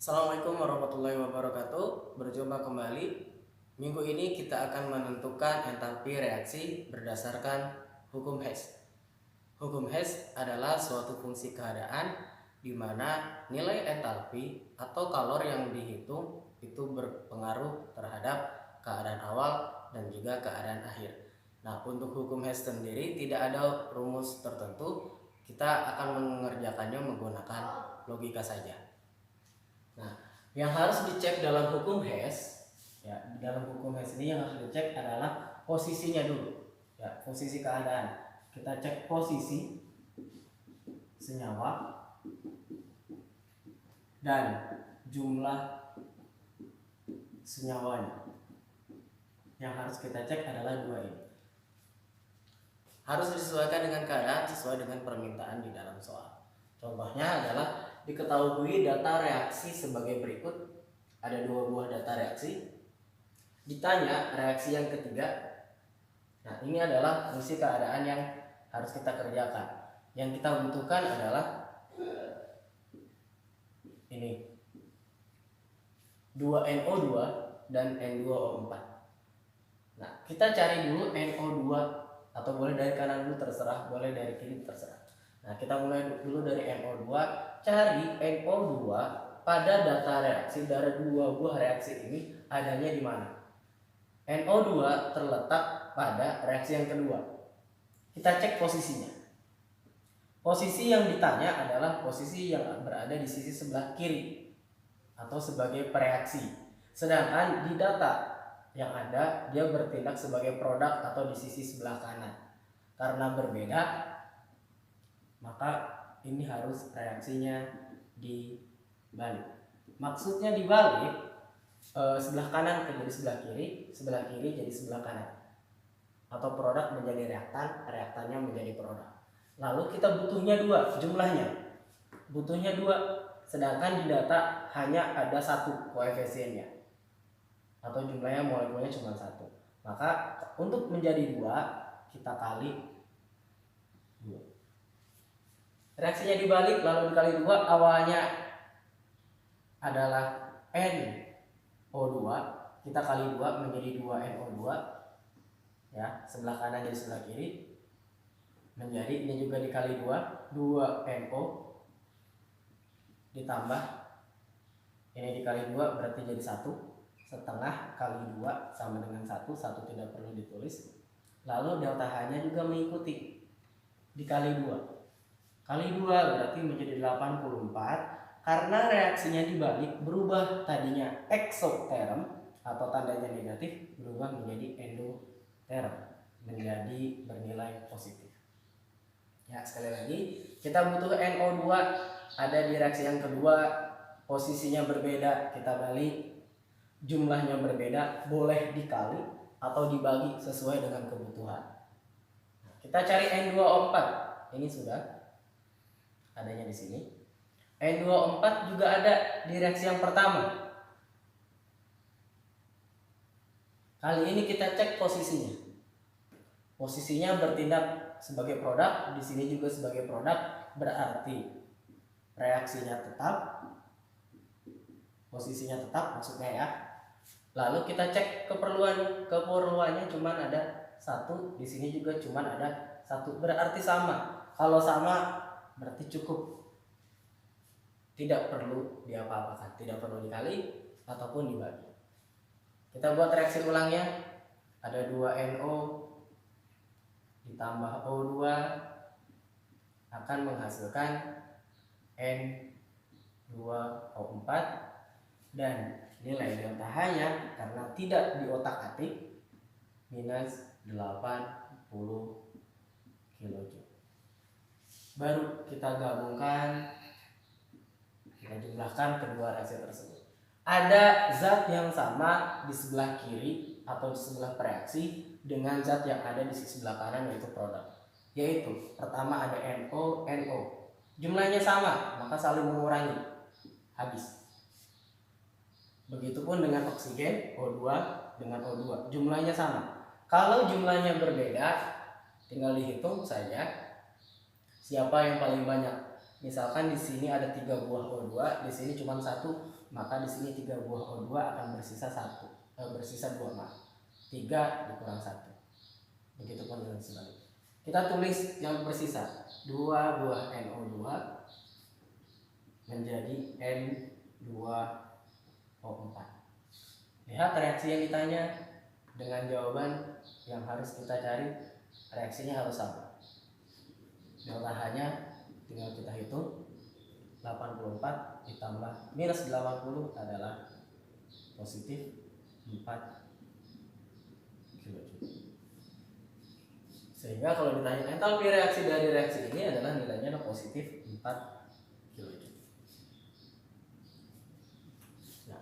Assalamualaikum warahmatullahi wabarakatuh. Berjumpa kembali. Minggu ini kita akan menentukan entalpi reaksi berdasarkan hukum Hess. Hukum Hess adalah suatu fungsi keadaan di mana nilai entalpi atau kalor yang dihitung itu berpengaruh terhadap keadaan awal dan juga keadaan akhir. Nah, untuk hukum Hess sendiri tidak ada rumus tertentu. Kita akan mengerjakannya menggunakan logika saja. Nah, yang harus dicek dalam hukum Hess, ya, dalam hukum Hess ini yang harus dicek adalah posisinya dulu, ya, posisi keadaan. Kita cek posisi senyawa dan jumlah senyawanya. Yang harus kita cek adalah dua ini. Harus disesuaikan dengan keadaan sesuai dengan permintaan di dalam soal. Contohnya adalah diketahui data reaksi sebagai berikut. Ada dua buah data reaksi. Ditanya reaksi yang ketiga. Nah, ini adalah fungsi keadaan yang harus kita kerjakan. Yang kita butuhkan adalah ini 2NO2 dan N2O4. Nah, kita cari dulu NO2, atau boleh dari kanan dulu terserah, boleh dari kiri terserah. Nah, kita mulai dulu dari NO2. Cari NO2 pada data reaksi dari dua buah reaksi ini adanya di mana. NO2 terletak pada reaksi yang kedua. Kita cek posisinya. Posisi yang ditanya adalah posisi yang berada di sisi sebelah kiri atau sebagai pereaksi. Sedangkan di data yang ada dia bertindak sebagai produk atau di sisi sebelah kanan. Karena berbeda, maka ini harus reaksinya dibalik. Maksudnya dibalik, sebelah kanan jadi sebelah kiri jadi sebelah kanan. Atau produk menjadi reaktan, reaktannya menjadi produk. Lalu kita butuhnya dua, jumlahnya. Butuhnya dua, sedangkan di data hanya ada satu koefisiennya. Atau jumlahnya molekulnya cuma satu. Maka untuk menjadi dua, kita kali dua. Reaksinya dibalik lalu dikali dua, awalnya adalah NO2, kita kali 2 menjadi 2NO2, ya, sebelah kanan jadi sebelah kiri, menjadi ini juga dikali 2NO ditambah ini dikali 2 berarti jadi 1, setengah kali 2 sama dengan 1 tidak perlu ditulis. Lalu delta H nya juga mengikuti, dikali 2 kali 2 berarti menjadi 84. Karena reaksinya dibalik, berubah tadinya eksoterm atau tandanya negatif berubah menjadi endoterm, menjadi bernilai positif. Ya, sekali lagi kita butuh NO2 ada di reaksi yang kedua, posisinya berbeda, kita balik, jumlahnya berbeda, boleh dikali atau dibagi sesuai dengan kebutuhan. Nah, kita cari N2O4, ini sudah adanya di sini. N2O4 juga ada di reaksi yang pertama. Kali ini kita cek posisinya. Posisinya bertindak sebagai produk, di sini juga sebagai produk, berarti reaksinya tetap, posisinya tetap maksudnya ya. Lalu kita cek keperluannya cuma ada satu, di sini juga cuma ada satu, berarti sama. Kalau sama berarti cukup, tidak perlu diapa-apakan, tidak perlu dikali ataupun dibagi. Kita buat reaksi ulangnya, ada 2NO ditambah O2 akan menghasilkan N2O4 dan nilai delta H-nya karena tidak diotak-atik minus 80 kJ. Baru kita gabungkan, kita jumlahkan kedua reaksi tersebut. Ada zat yang sama di sebelah kiri atau di sebelah pereaksi dengan zat yang ada di sisi sebelah kanan yaitu produk. Yaitu pertama ada NO, NO. Jumlahnya sama, maka saling mengurangi. Habis. Begitupun dengan oksigen, O2 dengan O2. Jumlahnya sama. Kalau jumlahnya berbeda, tinggal dihitung saja siapa yang paling banyak. Misalkan di sini ada 3 buah O2, di sini cuma 1, maka di sini 3 buah O2 akan bersisa 2, maaf. 3 dikurang 1. Begitupun dengan sebaliknya. Kita tulis yang bersisa, 2 buah NO2 menjadi N2O4. Lihat reaksi yang ditanya dengan jawaban yang harus kita cari, reaksinya harus sama. Delta H-nya tinggal kita hitung, 84 ditambah minus 80 adalah positif 4 kilojoule. Sehingga kalau ditanya entalpi reaksi dari reaksi ini adalah nilainya positif 4 kilojoule. Nah,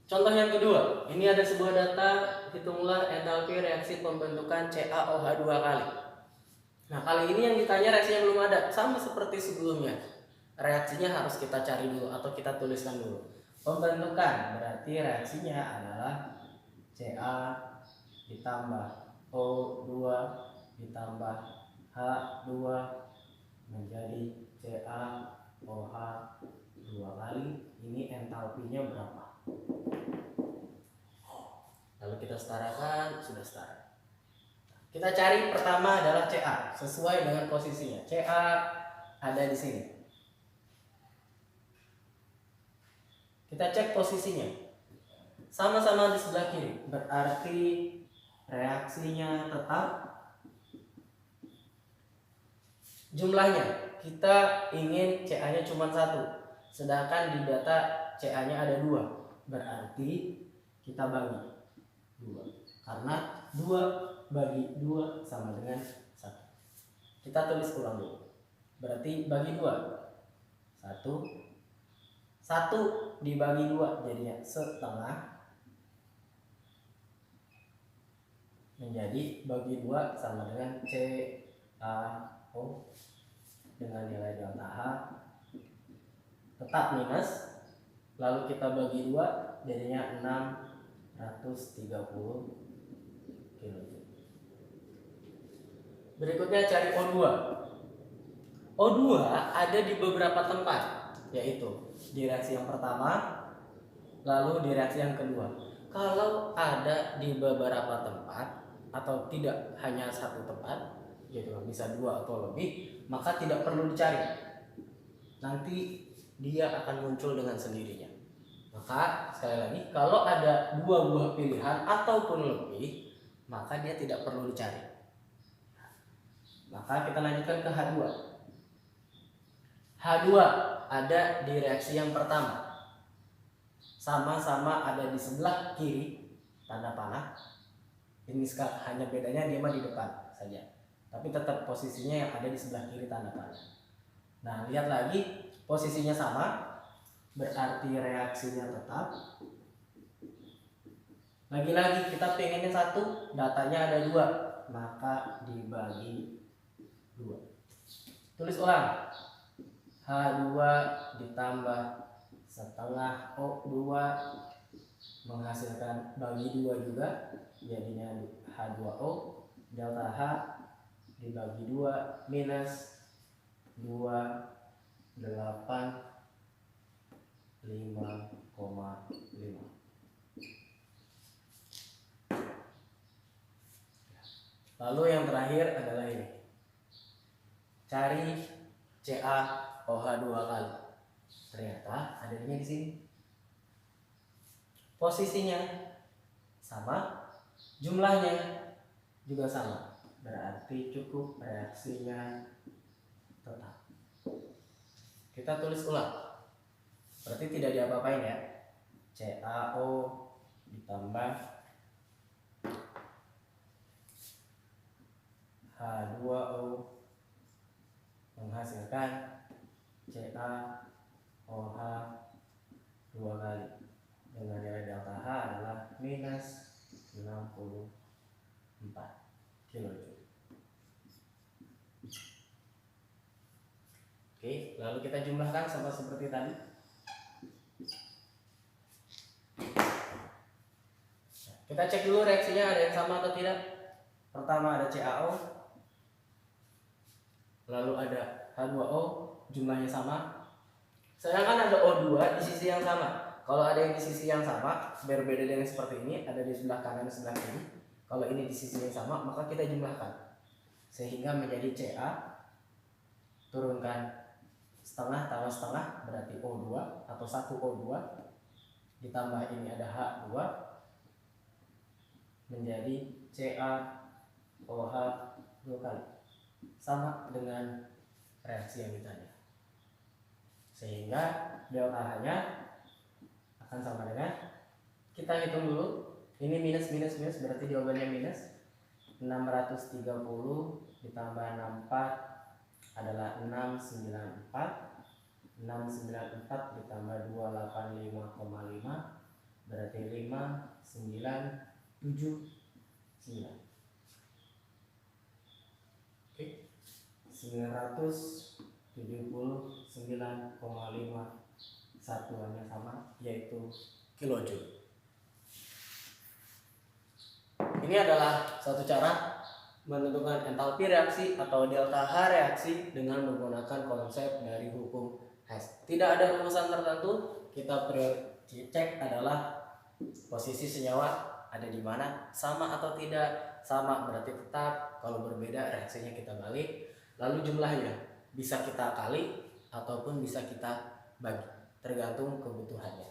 contoh yang kedua, ini ada sebuah data, hitunglah entalpi reaksi pembentukan CaOH 2 kali. Nah, kali ini yang ditanya reaksinya belum ada, sama seperti sebelumnya. Reaksinya harus kita cari dulu atau kita tuliskan dulu. Pembentukan berarti reaksinya adalah Ca ditambah O2 ditambah H2 menjadi CaOH 2 kali. Ini entalpinya berapa? Lalu kita setarakan, sudah setara. Kita cari pertama adalah Ca sesuai dengan posisinya. Ca ada di sini. Kita cek posisinya. Sama-sama di sebelah kiri. Berarti reaksinya tetap. Jumlahnya kita ingin Ca-nya cuma 1. Sedangkan di data Ca-nya ada 2. Berarti kita bagi 2. Karena 2 bagi 2 sama dengan 1. Kita tulis ulang dulu. Berarti bagi 2. 1 dibagi 2 jadinya setengah. Menjadi bagi 2 sama dengan CaO dengan nilai delta H tetap minus. Lalu kita bagi 2 jadinya 630 kilojoule. Berikutnya cari O2. O2 ada di beberapa tempat, yaitu di reaksi yang pertama, lalu di reaksi yang kedua. Kalau ada di beberapa tempat atau tidak hanya satu tempat, yaitu bisa 2 atau lebih, maka tidak perlu dicari. Nanti dia akan muncul dengan sendirinya. Maka sekali lagi, kalau ada 2 buah pilihan ataupun lebih, maka dia tidak perlu dicari. Maka kita lanjutkan ke H2. H2 ada di reaksi yang pertama. Sama-sama ada di sebelah kiri tanda panah. Ini hanya bedanya dia mah di depan saja. Tapi tetap posisinya yang ada di sebelah kiri tanda panah. Nah, lihat lagi posisinya sama. Berarti reaksinya tetap. Lagi-lagi kita pengennya 1, datanya ada 2, maka dibagi 2. Tulis ulang. H2 ditambah setengah O2 menghasilkan bagi 2 juga, jadinya H2O. Delta H dibagi 2 minus 28,5. Lalu yang terakhir adalah ini. Cari CaOH 2 kali. Ternyata adanya di sini. Posisinya sama, jumlahnya juga sama. Berarti cukup reaksinya tetap. Kita tulis ulang. Berarti tidak diapa-apain ya. CaO ditambah H2O menghasilkan CaOH 2 kali dengan nilai delta H adalah minus 64 kilojoule. Oke, lalu kita jumlahkan sama seperti tadi. Kita cek dulu reaksinya ada yang sama atau tidak. Pertama ada CaO, lalu ada H2O, jumlahnya sama. Sedangkan ada O2 di sisi yang sama. Kalau ada yang di sisi yang sama, berbeda dengan seperti ini, ada di sebelah kanan sebelah kiri. Kalau ini di sisi yang sama, maka kita jumlahkan sehingga menjadi Ca, turunkan setengah tambah setengah berarti O2 atau 1 O2, ditambah ini ada H2 menjadi CaOH 2 kali, sama dengan reaksi yang ditanya, sehingga delta H-nya akan sama dengan, kita hitung dulu, ini minus minus minus berarti jawabannya minus 630 ditambah 64 adalah 694 ditambah 285,5 berarti 5979. Oke, 979,5 satuannya sama, yaitu kilojoule. Ini adalah suatu cara menentukan entalpi reaksi atau delta H reaksi dengan menggunakan konsep dari hukum Hess. Tidak ada rumusan tertentu, kita cek adalah posisi senyawa ada di mana, sama atau tidak. Sama berarti tetap, kalau berbeda reaksinya kita balik. Lalu jumlahnya bisa kita kali ataupun bisa kita bagi, tergantung kebutuhannya.